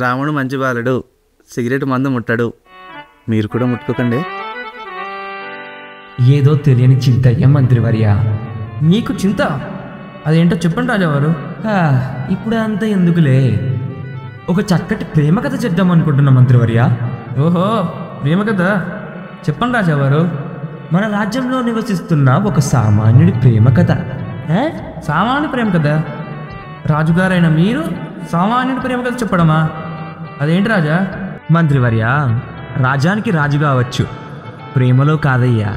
రాముడు మంచి బాలుడు, సిగరెట్ మందు ముట్టడు. మీరు కూడా ముట్టుకోకండి. ఏదో తెలియని చింతయ్య మంత్రివర్య. మీకు చింత? అదేంటో చెప్పండి రాజావారు. ఇప్పుడు అంతా ఎందుకులే, ఒక చక్కటి ప్రేమ కథ చెప్దాం అనుకుంటున్నా మంత్రివర్య. ఓహో, ప్రేమ కథ చెప్పండి రాజావారు. మన రాజ్యంలో నివసిస్తున్న ఒక సామాన్యుడి ప్రేమ కథ. సామాన్య ప్రేమ కథ? రాజుగారైన మీరు సామాన్యుడి ప్రేమ కథ చెప్పడమా? అదేంటి రాజా? మంత్రివర్య, రాజానికి రాజు కావచ్చు, ప్రేమలో కాదయ్యా.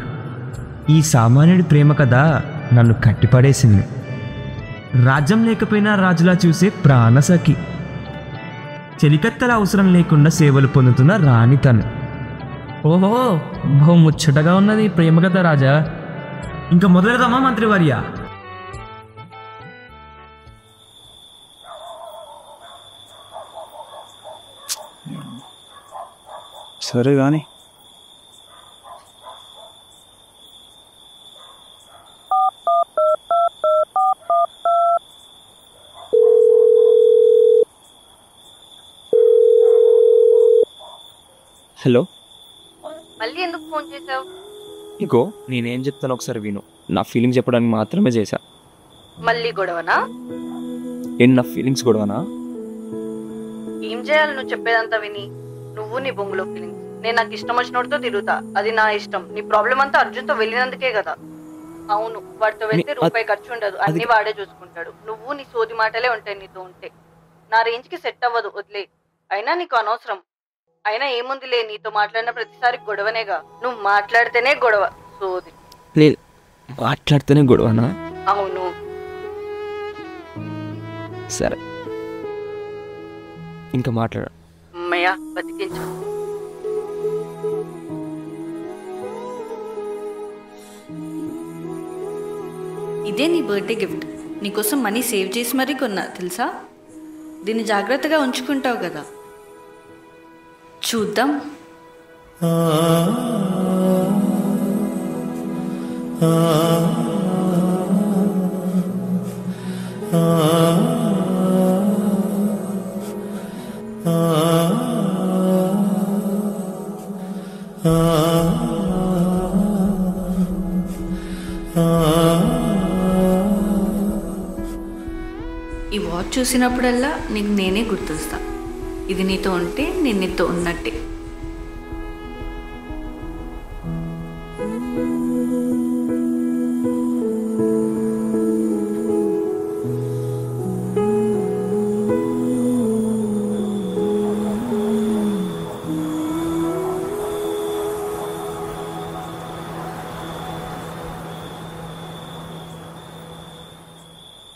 ఈ సామాన్యుడి ప్రేమ కథ నన్ను కట్టిపడేసింది. రాజ్యం లేకపోయినా రాజులా చూసే ప్రాణసఖి, చెలికత్తెల అవసరం లేకుండా సేవలు పొందుతున్న రాణి తను. ఓహో, బహు ముచ్చటగా ఉన్నది ప్రేమ కథ రాజా. ఇంకా మొదలెడదామా మంత్రివర్య? సరే కానీ హలో, మళ్ళీ ఎందుకు ఫోన్ చేసావు? ఇంకో నేనేం చెప్తాను ఒకసారి విను. నా ఫీలింగ్స్ చెప్పడానికి మాత్రమే చేశా. మళ్ళీ గొడవనా? ఏంటి నా ఫీలింగ్స్ గొడవనా? ఏం చేయాలి నువ్వు చెప్పేదంతా విని? నువ్వు నీ బొంగులో ఫీలింగ్స్. నేను నాకు ఇష్టం వచ్చినోడితో తిరుగుతా, అది నా ఇష్టం. నీ ప్రాబ్లం అంతా అర్జున్తో వెళ్ళినందుకే కదా. అవును, వాడితో వెళ్తే రూపాయి ఖర్చు ఉండదు, అన్ని వాడే చూసుకుంటాడు. నువ్వు నీ సోది మాటలే ఉంటాయి నీతో ఉంటే. నా రేంజ్కి సెట్ అవ్వదు, వదిలే. అయినా నీకు అనవసరం. అయినా ఏముందిలే, నీతో మాట్లాడిన ప్రతిసారి గొడవనేగా. నువ్వు మాట్లాడితేనే గొడవ, సోది. లేదు, మాట్లాడితేనే గొడవనా? అవును. సరే, ఇంకా మాట్లాడ. అమ్మయ్య, బతికించు. ఇదే నీ బర్త్డే గిఫ్ట్. నీకోసం మనీ సేవ్ చేసి మరీ కొన్నా, తెలుసా? దీన్ని జాగ్రత్తగా ఉంచుకుంటావు కదా. చూద్దాం. ఈ వాచ్ చూసినప్పుడల్లా నీకు నేనే గుర్తొస్తా. ఇది నీతో ఉంటే నేను నీతో ఉన్నట్టే.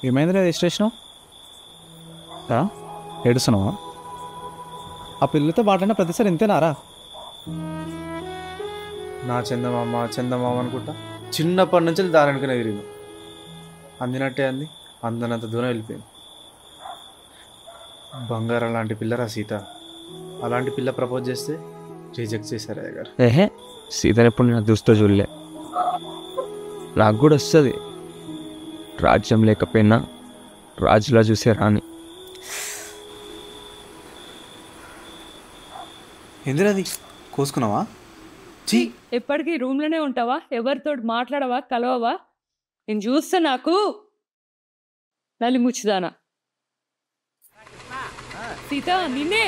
ఏమైంది రిజిస్ట్రేషన్? ఏడుస్తున్నావా? ఆ పిల్లలతో మాట్లాడిన ప్రతిసారి ఇంతేనారా? నా చందమామ చందమామ అనుకుంటా చిన్నప్పటి నుంచి దాని వెనుకనే తిరిగింది. అందినట్టే అంది, అందనంత దూరం వెళ్ళిపోయింది. బంగారం లాంటి పిల్లరా సీత. అలాంటి పిల్ల ప్రపోజ్ చేస్తే రిజెక్ట్ చేశారు అయ్య గారు. ఏహే, సీతని ఎప్పుడు నా దృష్టితో చూడలే. నాకు కూడా వస్తుంది, రాజ్యం లేకపోయినా రాజులా చూసే రాని. ఎందుకది కోసుకున్నావా? ఎప్పటికీ రూమ్లోనే ఉంటావా? ఎవరితో మాట్లాడవా, కలవవా? నేను చూస్తే నాకు నలి ముచ్చిదానా. సీత, నిన్నే.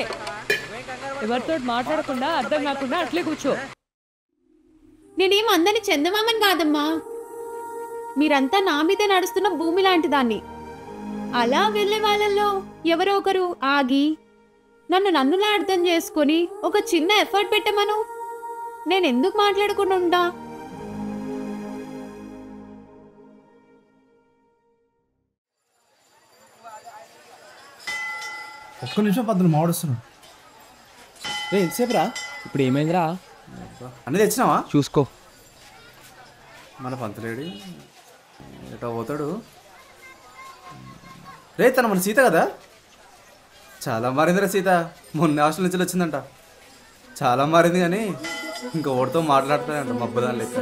ఎవరితో మాట్లాడకుండా అర్థం కాకుండా అట్లే కూర్చో. నేనేం అందని చందమామని కాదమ్మా, మీరంతా నా మీదే నడుస్తున్న భూమి లాంటి దాన్ని. అలా వెళ్ళే వాళ్ళల్లో ఎవరో ఒకరు ఆగి నన్నులా అర్థం చేసుకొని ఒక చిన్న ఎఫర్ట్ పెట్టమను. నేను ఎందుకు మాట్లాడకుండా ఉంటా? ఒక్క నిమిషం పద్దులు మావాడుస్తున్నాడు. ఎంతసేపు రా? ఇప్పుడు ఏమైందిరా? అన్నీ తెచ్చినావా? చూసుకో. మన పంతలేడి ఎటో పోతాడు. రే, తన మన సీత కదా? చాలా మారిందిరా సీత. మొన్న హాస్టల్ నుంచి వచ్చిందంట. చాలా మారింది, కానీ ఇంకా ఓడితో మాట్లాడుతానంట మబ్బదాని లెక్క.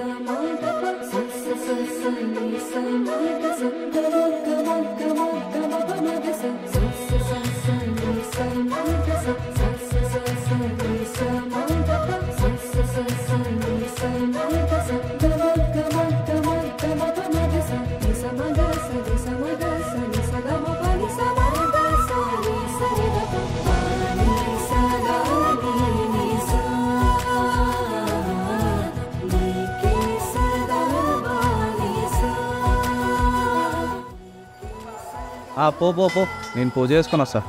పో పో పో, నేను పూజ చేసుకొని వస్తా.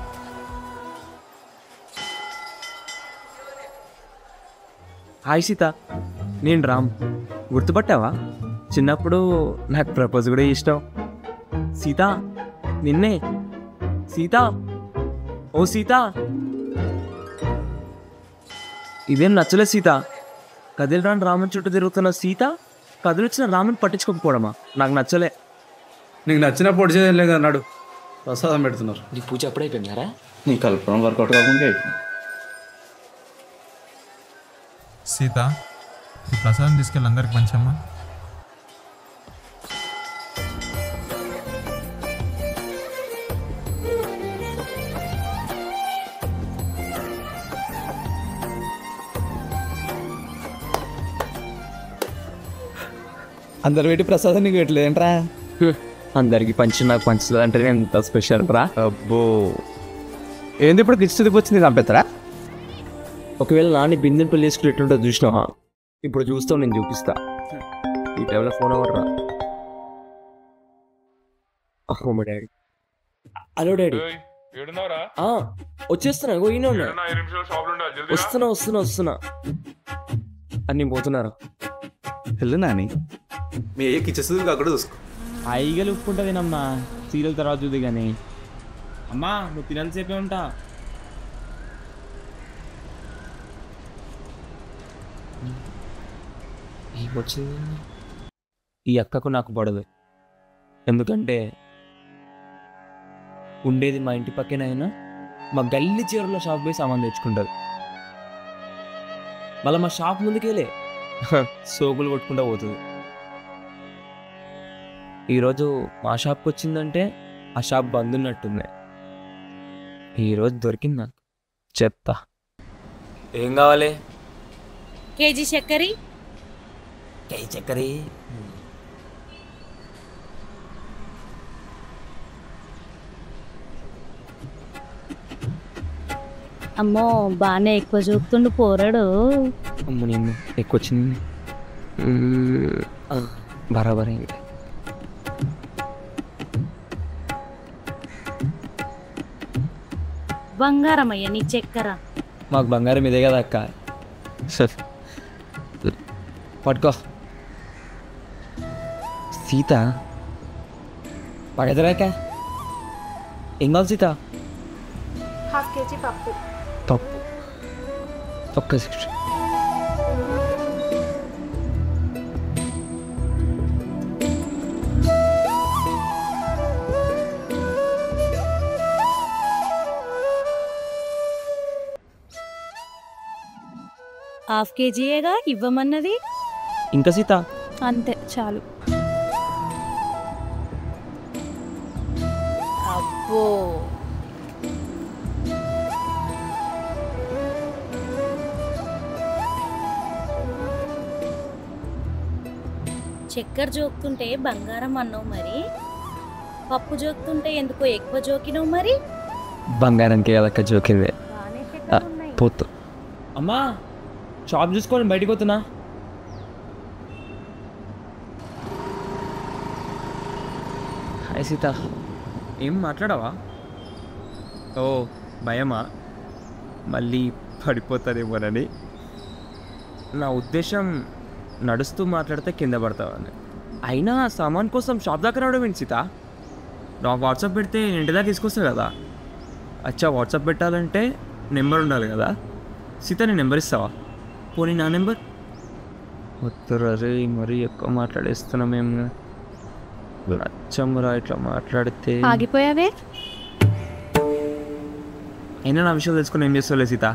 హాయ్ సీత, నేను రామ్. గుర్తుపట్టావా? చిన్నప్పుడు నాకు ప్రపోజ్ కూడా ఇష్టం. సీత, నిన్నే. సీత, ఓ సీత. ఇదేం నచ్చలే సీత. కదిలిరాని రామన్ చుట్టూ తిరుగుతున్న సీత కదిలిచ్చిన రామన్ పట్టించుకోకపోవడమా నాకు నచ్చలే. నీకు నచ్చిన పొడి చేయడం లేదు అన్నాడు. ప్రసాదం పెడుతున్నారు. నీ పూజ ఎప్పుడైపోయిందారా? నీ కల్పన వర్కౌట్ కాకుండా సీత, ఈ ప్రసాదం తీసుకెళ్ళి అందరికి పంచమ్మా. అందరు పెట్టి ప్రసాదం నీకు పెట్టలేదంట్రా? అందరికి పంచి నాకు పంచుతుంది అంటే ఎంత స్పెషల్ రా. అబ్బో, ఏంది ఇప్పుడు గిచ్చి వచ్చింది చంపేస్తారా? ఒకవేళ నాని బిందెని పెళ్లి చేసుకుని ఎట్లుంటో చూసినావా? ఇప్పుడు చూస్తావు, నేను చూపిస్తా. ఈ టైంలో ఫోన్ అవ్వరా? అహో మా డాడీ. Hello daddy. వచ్చేస్తున్నా, ఈయన వస్తున్నా. అని పోతున్నారా? వెళ్ళు నాని, మీ ఏ కిచ్చేస్తుంది అక్కడ చూసుకో. హైగా ఉప్పుంటా తినమ్మా, సీరియల్ తర్వాత చూద్ది కానీ. అమ్మా నువ్వు తినాల్సేపే ఉంటా. ఏమొచ్చింది? ఈ అక్కకు నాకు పడదు. ఎందుకంటే ఉండేది మా ఇంటి పక్కనైనా మా గల్లీ చీరలో షాప్ పోయి సామాన్ తెచ్చుకుంటుంది. మళ్ళీ మా షాప్ ముందుకెళ్ళే సోకులు కొట్టుకుంటూ పోతుంది. ఈరోజు మా షాప్కి వచ్చిందంటే ఆ షాప్ బంద్ ఉన్నట్టుంది. ఈరోజు దొరికింది నాకు. చెప్తా. ఏం కావాలి? కేజీ చక్కెర. కేజీ చక్కెర. అమ్మో బాగానే ఎక్కువ చూపుతుండు పోరాడు. అమ్మ నేను ఎక్కువ వచ్చింది. బరాబర్ అయింది. బంగారం అయ్యా నీ చక్కెర. మాకు బంగారం ఇదే కదా అక్క. సరే పట్టుకో. సీత పగదరాక ఏం కావాలి సీత? ½ కేజీ పప్పు. పప్పు ఒక్క సెక్షన్. ½ కేజీయేగా ఇవ్వమన్నది. ఇంకా సీత అంతే చాలు. అబ్బో, చక్కెర జోకుతుంటే బంగారం అన్నావు మరి, పప్పు జోకుతుంటే ఎందుకో ఎక్కువ జోకినావు మరి. బంగారానికి కదక్క జోకిందే. బాగానే చక్కెర ఉన్నాయి. పోతు. అమ్మా షాప్ చూసుకొని బయటికి పోతున్నా. హాయ్ సీత. ఏం మాట్లాడవా? ఓ భయమా? మళ్ళీ పడిపోతారేమోనని. నా ఉద్దేశం నడుస్తూ మాట్లాడితే కింద పడతావని. అయినా సామాన్ కోసం షాప్ దాకా రావడం ఏంటి సీత? నా వాట్సాప్ పెడితే ఇంటి దాకా తీసుకొస్తా కదా. అచ్చా వాట్సాప్ పెట్టాలంటే నెంబర్ ఉండాలి కదా. సీత నీ నెంబర్ ఇస్తావా? పోనీ నా నెంబర్. వద్దురే, మరీ ఎక్కువ మాట్లాడేస్తున్నామేమో. నచ్చమురా ఇట్లా మాట్లాడితే. ఆగిపోయావే. అయినా నా విషయం తెలుసుకుని ఏం చేస్తావులే సీత.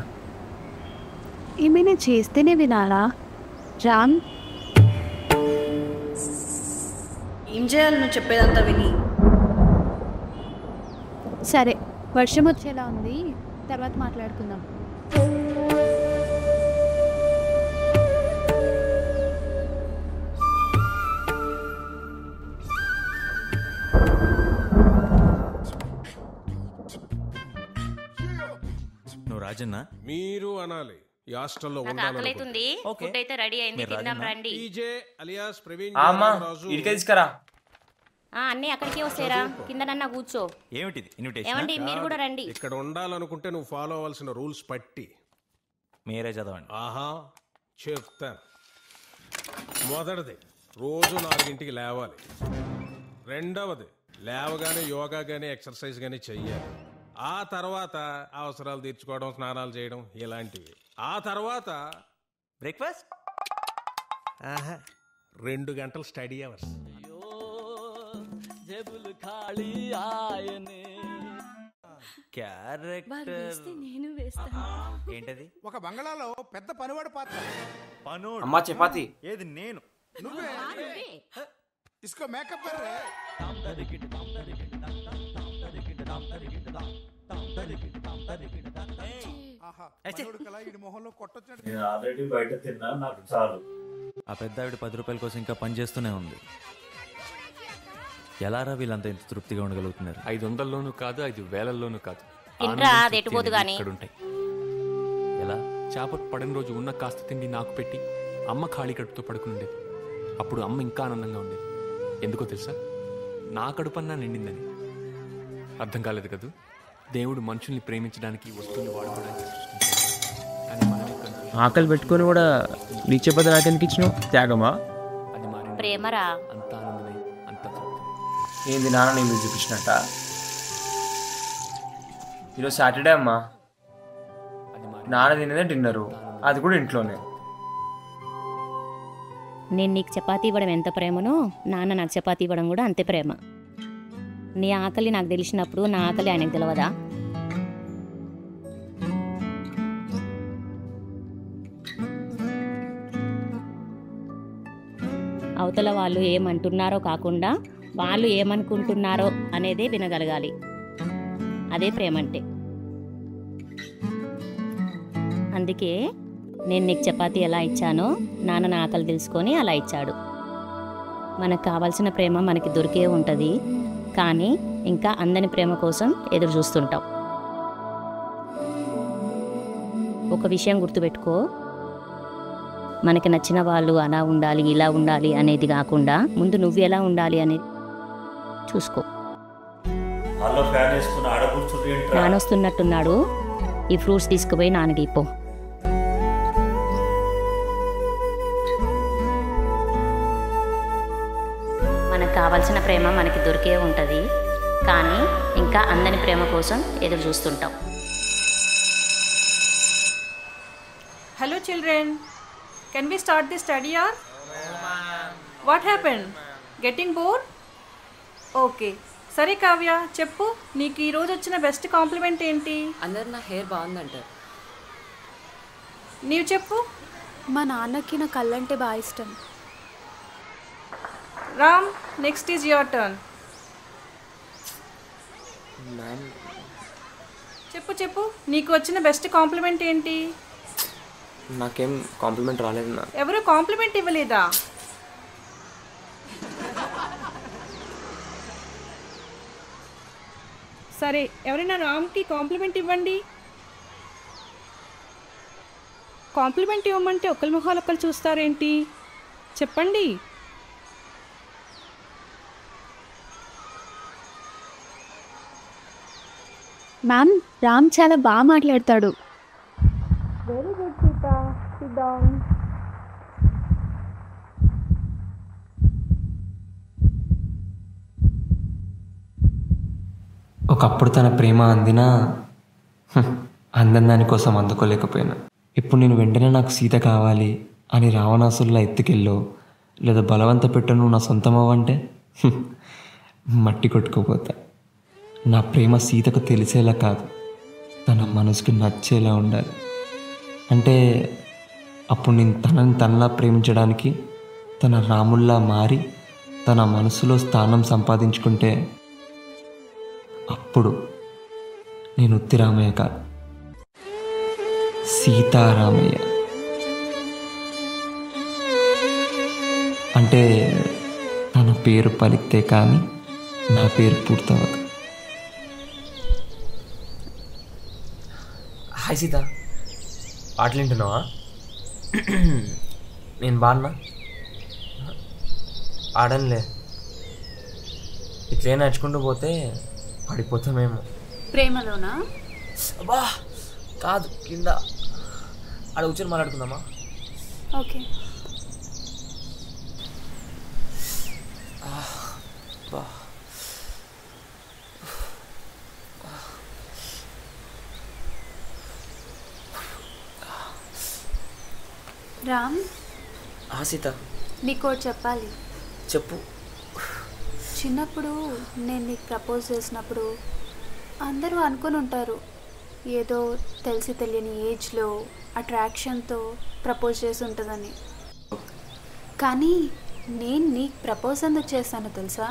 ఏమైనా చేస్తేనే వినాలా రామ్? ఏం చేయాలి నువ్వు చెప్పేదంతా విని? సరే, వర్షం వచ్చేలా ఉంది, తర్వాత మాట్లాడుకుందాం. నువ్వు రాజన్న మీరు అనాలి. ఈ హాస్టల్లో ఆకలైతుంది, ఫుడ్ అయితే రెడీ అయింది, తిందాం రండి. టీజే అలియాస్ ప్రవీణ్ అమ్మా రాజు. ఇడికే తీసుకురా. అన్నీ అక్కడికే వస్తారా, కిందనన్నా కూర్చో. ఏమిటిది ఇన్విటేషన్? ఏమండి మీరు కూడా రండి. ఇక్కడ ఉండాలనుకుంటే నువ్వు ఫాలో అవ్వాల్సిన రూల్స్ పట్టి మీరే చదవండి. ఆహా చెప్తాను. మొదటిది, రోజు 4ంటికి లేవాలి. రెండవది, లేవగానే యోగా కానీ ఎక్సర్సైజ్ కానీ చెయ్యాలి. ఆ తర్వాత అవసరాలు తీర్చుకోవడం, స్నానాలు చేయడం ఇలాంటివి. ఆ తర్వాత బ్రేక్ఫాస్ట్, 2 గంటలు స్టడీ అవర్స్. క్యారెక్టర్ నేను వేస్తాను. ఏంటది? ఒక బంగళాలో పెద్ద పనివాడు పాత్ర. పనోడు. అమ్మా చపాతి. ఏది నేను? నువ్వే. ఇస్కో మేకప్ కర్ రే. ఆహా, పనోడు కలా ఈ మొహంలో కొట్టొచ్చాడు. నేను ఆల్రెడీ బయట తిన్నా, నాకు చాలు. ఆ పెద్ద ఆవిడ 10 రూపాయల కోసం ఇంకా పని చేస్తూనే ఉంది. ఎలారా వీళ్ళంతా ఇంత తృప్తిగా ఉండగలుగుతున్నారు? 500లోనూ కాదు, 5000లోనూ కాదు. తిండ్రా, అది ఎటుపోదు గాని. ఇక్కడ ఉంటాయి. ఎలా? చేప పడిన రోజు ఉన్న కాస్త తిండి నాకు పెట్టి అమ్మ ఖాళీ కడుపుతో పడుకుని అప్పుడు అమ్మ ఇంకా ఆనందంగా ఉండేది. ఎందుకో తెలుసా? నా కడుపన్నా నిండిందని. అర్థం కాలేదు కదూ? దేవుడు మనుషుల్ని ప్రేమించడానికి, వస్తువుని వాడుకోవడానికి సృష్టించాడు. కానీ మనమే కన్ఫ్యూజన్. ఆకలి పెట్టుకొని కూడా నీ చెప్పదు నాకెందుకు ఇచ్చినావు? త్యాగమా? అది మారి ప్రేమరా. అంత ఆనందమై అంత ఏంది నాన్న నీ మీద చూపించినట్ట? ఈరోజు సాటర్డే అమ్మా. నాన్న తినేదే డిన్నరు, అది కూడా ఇంట్లోనే. నేను నీకు చపాతీ ఇవ్వడం ఎంత ప్రేమనో, నాన్న నాకు చపాతీ ఇవ్వడం కూడా అంతే ప్రేమ. నీ ఆకలి నాకు తెలిసినప్పుడు నా ఆకలి ఆయనకు తెలియదా? అవతల వాళ్ళు ఏమంటున్నారో కాకుండా వాళ్ళు ఏమనుకుంటున్నారో అనేదే వినగలగాలి. అదే ప్రేమ అంటే. అందుకే నేను నీకు చపాతీ ఎలా ఇచ్చానో నాన్న నా ఆకలి తెలుసుకొని అలా ఇచ్చాడు. మనకు కావాల్సిన ప్రేమ మనకి దొరికే ఉంటుంది, కానీ ఇంకా అందని ప్రేమ కోసం ఎదురు చూస్తుంటాం. ఒక విషయం గుర్తుపెట్టుకో, మనకి నచ్చిన వాళ్ళు అలా ఉండాలి, ఇలా ఉండాలి అనేది కాకుండా ముందు నువ్వు ఎలా ఉండాలి అనేది చూసుకో. నానొస్తున్నట్టున్నాడు, ఈ ఫ్రూట్స్ తీసుకుపోయి నాన్నకి ఇప్పో. మనకు కావాల్సిన ప్రేమ మనకి దొరికే ఉంటుంది, కానీ ఇంకా అందని ప్రేమ కోసం ఎదురు చూస్తుంటాం. Hello children, can we start the study hour? What happened? Getting bored? Okay. సరే కావ్య, చెప్పు, నీకు ఈరోజు వచ్చిన బెస్ట్ కాంప్లిమెంట్ ఏంటి? అందరు నా హెయిర్ బాగుందంటారు. నీవు చెప్పు. మా నాన్నకి నా కళ్ళంటే బాగా ఇష్టం. Ram, next is your turn. చెప్పు చెప్పు, నీకు వచ్చిన బెస్ట్ కాంప్లిమెంట్ ఏంటి? నాకేం కాంప్లిమెంట్ రాలేదు. ఎవరు కాంప్లిమెంట్ ఇవ్వలేదా? సరే, ఎవరైనా రామ్కి కాంప్లిమెంట్ ఇవ్వండి. కాంప్లిమెంట్ ఇవ్వమంటే ఒకరి మొహాలు ఒకరు చూస్తారేంటి? చెప్పండి. మ్యామ్, రామ్ చాలా బాగా మాట్లాడతాడు. Very good Sita, SIT down. ఒకప్పుడు తన ప్రేమ అందినా అందని దానికోసం అందుకోలేకపోయినా. ఇప్పుడు నేను వెంటనే నాకు సీత కావాలి అని రావణాసుల్లా ఎత్తుకెళ్ళో లేదా బలవంత పెట్టను నా సొంతమవ్వంటే మట్టి కొట్టుకోపోతా. నా ప్రేమ సీతకు తెలిసేలా కాదు, తన మనసుకి నచ్చేలా ఉండాలి. అంటే అప్పుడు నేను తనని తనలా ప్రేమించడానికి తన రాముల్లా మారి తన మనసులో స్థానం సంపాదించుకుంటే అప్పుడు నేను ఉత్తిరామయ్య కాదు, సీతారామయ్య. అంటే తన పేరు పలికితే కానీ నా పేరు పూర్తవదు. హాయ్ సీత, పాటలు వింటున్నావా? నేను బాగున్నా? ఆడనులే. ఇట్లే నడుచుకుంటూ పోతే పడిపోతామేమో. ప్రేమలోనా? అబ్బా కాదు, కింద ఆడ కూర్చొని మాట్లాడుకుందామా? ఓకే. రామ్, సీత నీకోటి చెప్పాలి. చెప్పు. చిన్నప్పుడు నేను నీకు ప్రపోజ్ చేసినప్పుడు అందరూ అనుకుని ఉంటారు ఏదో తెలిసి తెలియని ఏజ్లో అట్రాక్షన్తో ప్రపోజ్ చేసి ఉంటుందని. కానీ నేను నీకు ప్రపోజ్ ఎందుకు చేస్తానో తెలుసా?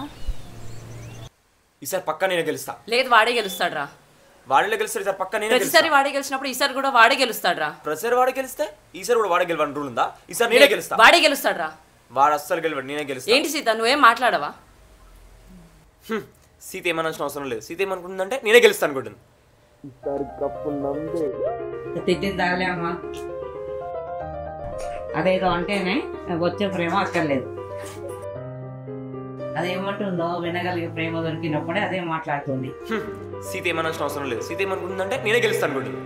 ఈసారి పక్కా నేనే గెలుస్తా. లేదు, వాడే గెలుస్తాడు రా. వాడే గెలుస్తాడు. ఈసారి పక్కా నేనే గెలుస్తా. ప్రతిసారి వాడే గెలిచినప్పుడు ఈసారి కూడా వాడే గెలుస్తాడు రా. ప్రతిసారి వాడే గెలిస్తే ఈసారి కూడా వాడే గెలవని రూల్ ఉందా? ఈసారి నేనే గెలుస్తా. వాడే గెలుస్తాడు రా. వాడు అస్సలు గెలవాడు, నేనే గెలుస్తా. ఏంటి సీత, నువ్వేం మాట్లాడవా? సీత ఏమనాల్సిన అవసరం లేదు. సీత ఏమనుకుంటుందంటే నేనే గెలుస్తాను అనుకుంటుంది. తిట్టిద్దాలే అమ్మా, అదేదో అంటేనే వచ్చే ప్రేమ అక్కర్లేదు. అదేమంటుందో వినగలిగే ప్రేమ దొరికినప్పుడే అదే మాట్లాడుతుంది. సీత ఏమనాల్సిన అవసరం లేదు. సీత ఏమనుకుంటుందంటే నేనే గెలుస్తాను అనుకుంటుంది.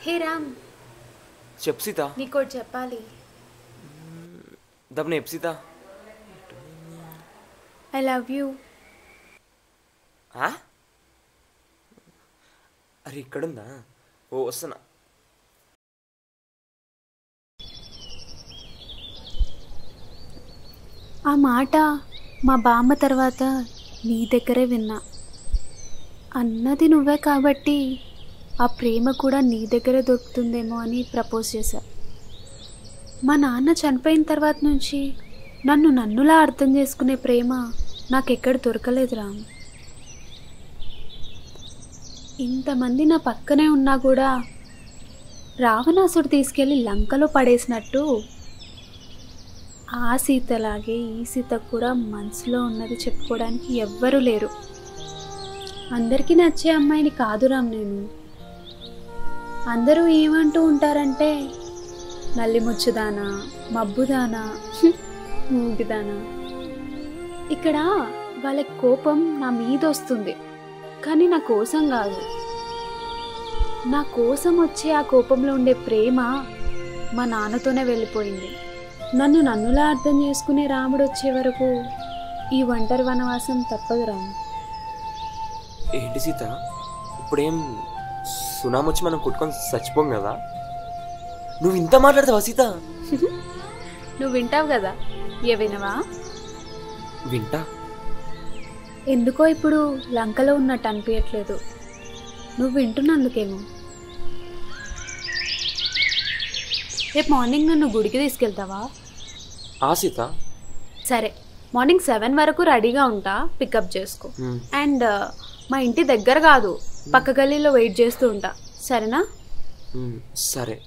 హే రామ్, చెప్పు సీత. నీకోటి చెప్పాలి. దబ్నే చెప్పు సీత. I love you. అరే ఇక్కడుందా? ఓ వస్తున్నా. ఆ మాట మా బామ్మ తర్వాత నీ దగ్గరే విన్నా. అన్నది నువ్వే కాబట్టి ఆ ప్రేమ కూడా నీ దగ్గరే దొరుకుతుందేమో అని ప్రపోజ్ చేశా. మా నాన్న చనిపోయిన తర్వాత నుంచి నన్నులా అర్థం చేసుకునే ప్రేమ నాకెక్కడ దొరకలేదు రామ్. ఇంతమంది నా పక్కనే ఉన్నా కూడా రావణాసుడు తీసుకెళ్ళి లంకలో పడేసినట్టు ఆ సీతలాగే ఈ సీతకు కూడా మనసులో ఉన్నది చెప్పుకోవడానికి ఎవ్వరూ లేరు. అందరికీ నచ్చే అమ్మాయిని కాదు రామ్ నేను. అందరూ ఏమంటూ ఉంటారంటే నల్లిముచ్చుదానా, మబ్బుదానా, మూగిదానా. ఇక్కడ వాళ్ళ కోపం నా మీద వస్తుంది, కానీ నా కోసం కాదు. నా కోసం వచ్చే ఆ కోపంలో ఉండే ప్రేమ మా నాన్నతోనే వెళ్ళిపోయింది. నన్నులా అర్థం చేసుకునే రాముడు వచ్చే వరకు ఈ ఒంటరి వనవాసం తప్పదు రాము. ఏంటి సీత, ఇప్పుడేం సునామీ వచ్చి మనం కొట్టుకొని చచ్చిపోం కదా? నువ్వు ఇంత మాట్లాడతావా సీత? నువ్వు వింటావు కదా, వినవా? వింటా. ఎందుకో ఇప్పుడు లంకలో ఉన్నట్టు అనిపించట్లేదు. నువ్వు వింటున్నందుకేమో. రేపు మార్నింగ్ నన్ను గుడికి తీసుకెళ్తావా? సీత సరే, మార్నింగ్ 7 వరకు రెడీగా ఉంటా, పికప్ చేసుకో. అండ్ మా ఇంటి దగ్గర కాదు, పక్క గల్లీలో వెయిట్ చేస్తూ ఉంటా, సరేనా? సరే.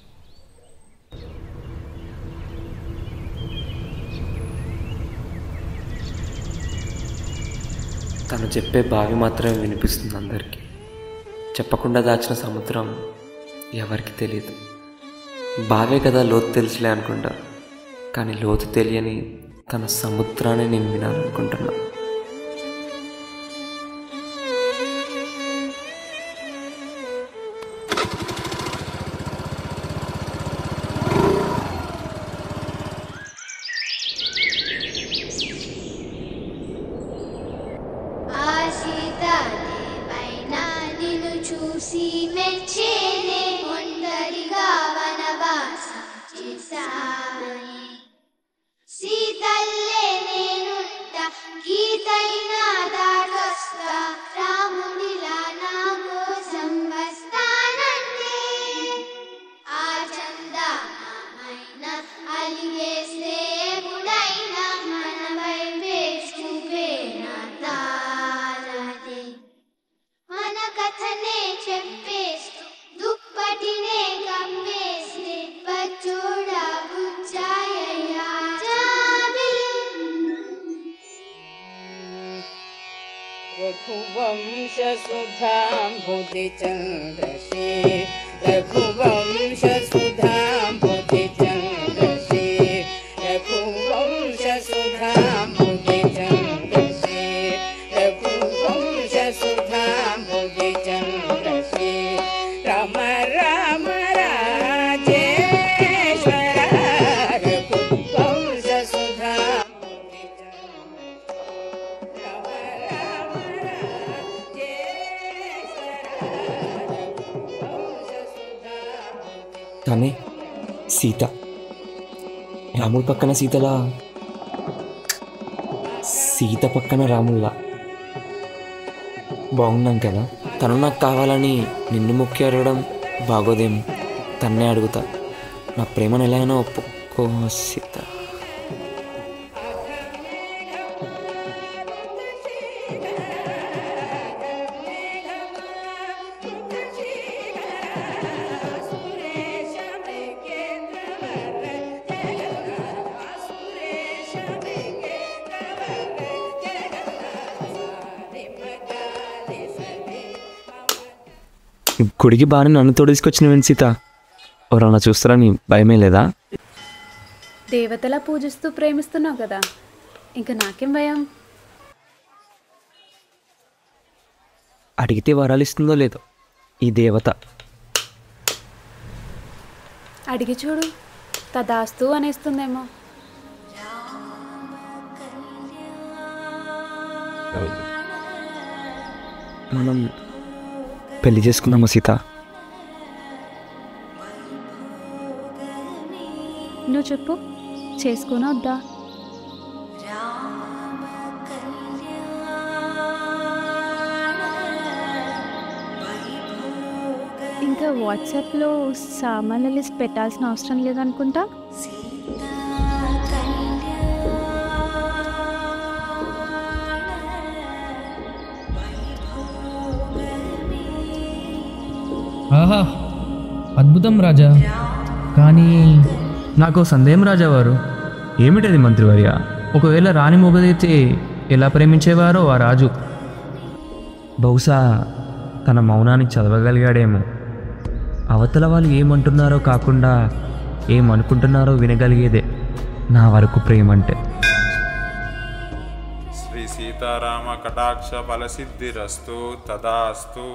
తను చెప్పే బావి మాత్రమే వినిపిస్తుంది అందరికీ. చెప్పకుండా దాచిన సముద్రం ఎవరికి తెలియదు. బావే కదా లోతు తెలుసులే అనుకుంటా, కానీ లోతు తెలియని తన సముద్రాన్ని నేను వినాలనుకుంటున్నా. చూసి మెచ్చేనే ఒంటరిగా వనవాసం చేశాయి. సీతల్లే నేనుంట, గీతైనా దాటొస్తా, రాముడిలా నా కోసం వస్తానంటే ఆ చందమామైన అలిగేస్తే ఎప్పుడైనా మన వైపే చూపే నా తారదే. మన కథనే చెప్పేస్తూ దుప్పటినే కమ్మేస్తే బచ్చోడా रघुवंशसुधाम्बुधिचन्द्रसे रघुवंशसुधाम्बुधिचन्द्रसे रघुवंशसुधाम्बुधिचन्द्रसे रघुवंशसुधाम्बुधिचन्द्रसे राम राम राजेश्वर रघुवंशसुधा తనే సీత. రాముడి పక్కన సీతలా, సీత పక్కన రాముల్లా బాగున్నాం కదా. తను నాకు కావాలని నిన్ను మొక్కి అడగడం బాగోదేమో. తన్నే అడుగుతా, నా ప్రేమను ఎలా అయినా ఒప్పుకో సీత. గుడికి బాగానే నన్ను తోడేసుకొచ్చినవేంటి సీత? ఎవరన్నా చూస్తారని భయమే లేదా? దేవతలా పూజిస్తూ ప్రేమిస్తున్నావు కదా, ఇంకా నాకేం భయం? అడిగితే వరాలు ఇస్తుందో లేదో ఈ దేవత. అడిగి చూడు, తదాస్తు అనేస్తుందేమో. మనం పెళ్లి చేసుకుందామా సీత? నువ్వు చెప్పు, చేసుకోనా వద్దా? ఇంకా వాట్సాప్లో సామాన్ల లిస్ట్ పెట్టాల్సిన అవసరం లేదనుకుంటా. ఆహా, అద్భుతం రాజా. కానీ నాకు సందేహం రాజావారు. ఏమిటది మంత్రివర్య? ఒకవేళ రాణి మొగదైతే ఎలా ప్రేమించేవారో ఆ రాజు. బహుశా తన మౌనానికి చదవగలిగాడేమో. అవతల వాళ్ళు ఏమంటున్నారో కాకుండా ఏమనుకుంటున్నారో వినగలిగేదే నా వరకు ప్రేమంటే. శ్రీ సీతారామ కటాక్ష ఫలసిద్ధిరస్తు తదాస్తు.